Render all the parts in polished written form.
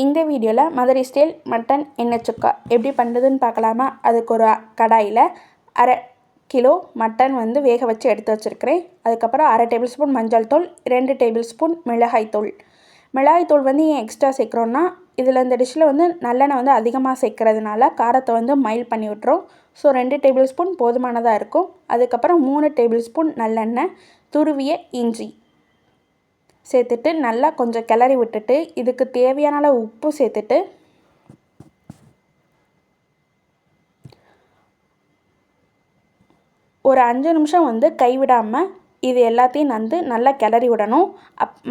இந்த வீடியோவில் Madurai style mutton எண்ணெய் சுக்கா எப்படி பண்ணுறதுன்னு பார்க்கலாமா? அதுக்கு ஒரு கடாயில் 1/2 கிலோ மட்டன் வந்து வேக வச்சு எடுத்து வச்சுருக்கிறேன். அதுக்கப்புறம் 1/2 டேபிள் ஸ்பூன் மஞ்சள் தூள், 2 டேபிள் ஸ்பூன் மிளகாய்த்தூள். மிளகாய்த்தூள் வந்து ஏன் எக்ஸ்ட்ரா சேர்க்குறோன்னா, இதில் இந்த டிஷ்ஷில் வந்து நல்லெண்ணெய் வந்து அதிகமாக சேர்க்கறதுனால காரத்தை வந்து மைல்ட் பண்ணி விட்டுரும். ஸோ 2 டேபிள் ஸ்பூன் போதுமானதாக இருக்கும். அதுக்கப்புறம் 3 டேபிள் ஸ்பூன் நல்லெண்ணெய், துருவிய இஞ்சி சேர்த்துட்டு நல்லா கொஞ்சம் கிளறி விட்டுட்டு, இதுக்கு தேவையான அளவு உப்பு சேர்த்துட்டு ஒரு 5 நிமிஷம் வந்து கைவிடாமல் இது எல்லாத்தையும் வந்து நல்லா கிளறி விடணும்.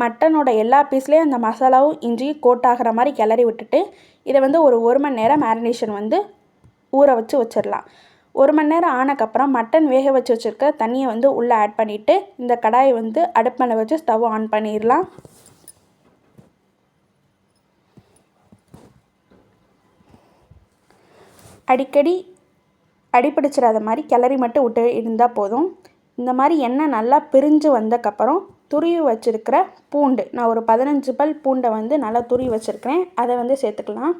மட்டனோட எல்லா பீஸ்லேயும் அந்த மசாலாவும் இஞ்சியும் கோட் ஆகிற மாதிரி கிளறி விட்டுட்டு, இதை வந்து ஒரு 1 மணி நேரம் மேரினேஷன் வந்து ஊற வச்சிடலாம். 1 மணி நேரம் ஆனக்கப்புறம் மட்டன் வேக வச்சு வச்சுருக்க தண்ணியை வந்து உள்ளே ஆட் பண்ணிவிட்டு, இந்த கடாயை வந்து அடுப்பு மேலே வச்சு ஸ்டவ் ஆன் பண்ணிடலாம். அடிக்கடி அடிப்பிடிச்சிடாத மாதிரி கிளறி மட்டும் விட்டு இருந்தால் போதும். இந்த மாதிரி எண்ணெய் நல்லா பிரிஞ்சு வந்தக்கப்புறம் துருவி வச்சுருக்கிற பூண்டு, நான் ஒரு 15 பல் பூண்டை வந்து நல்லா துருவி வச்சுருக்கிறேன், அதை வந்து சேர்த்துக்கலாம்.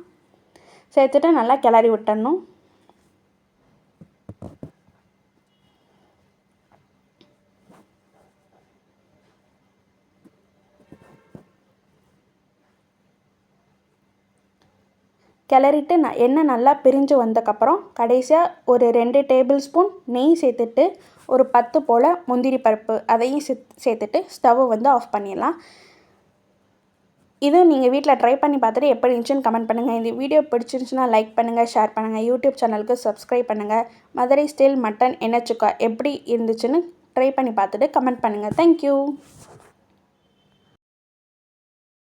சேர்த்துட்டு நல்லா கிளறி விட்டுடணும். கிளறிட்டு எண்ணெய் நல்லா பிரிஞ்சு வந்தக்கப்புறம் கடைசியாக ஒரு 2 டேபிள் ஸ்பூன் நெய் சேர்த்துட்டு, ஒரு 10 போல் முந்திரி பருப்பு அதையும் சேர்த்துட்டு ஸ்டவ்வை வந்து ஆஃப் பண்ணிடலாம். இதுவும் நீங்கள் வீட்டில் ட்ரை பண்ணி பார்த்துட்டு எப்படி இருந்துச்சுன்னு கமெண்ட் பண்ணுங்கள். இந்த வீடியோ பிடிச்சிருந்துச்சுன்னா லைக் பண்ணுங்கள், ஷேர் பண்ணுங்கள், யூடியூப் சேனலுக்கு சப்ஸ்கிரைப் பண்ணுங்கள். மதுரை ஸ்டைல் மட்டன் எண்ணெய் சுக்கா எப்படி இருந்துச்சுன்னு ட்ரை பண்ணி பார்த்துட்டு கமெண்ட் பண்ணுங்கள். தேங்க்யூ.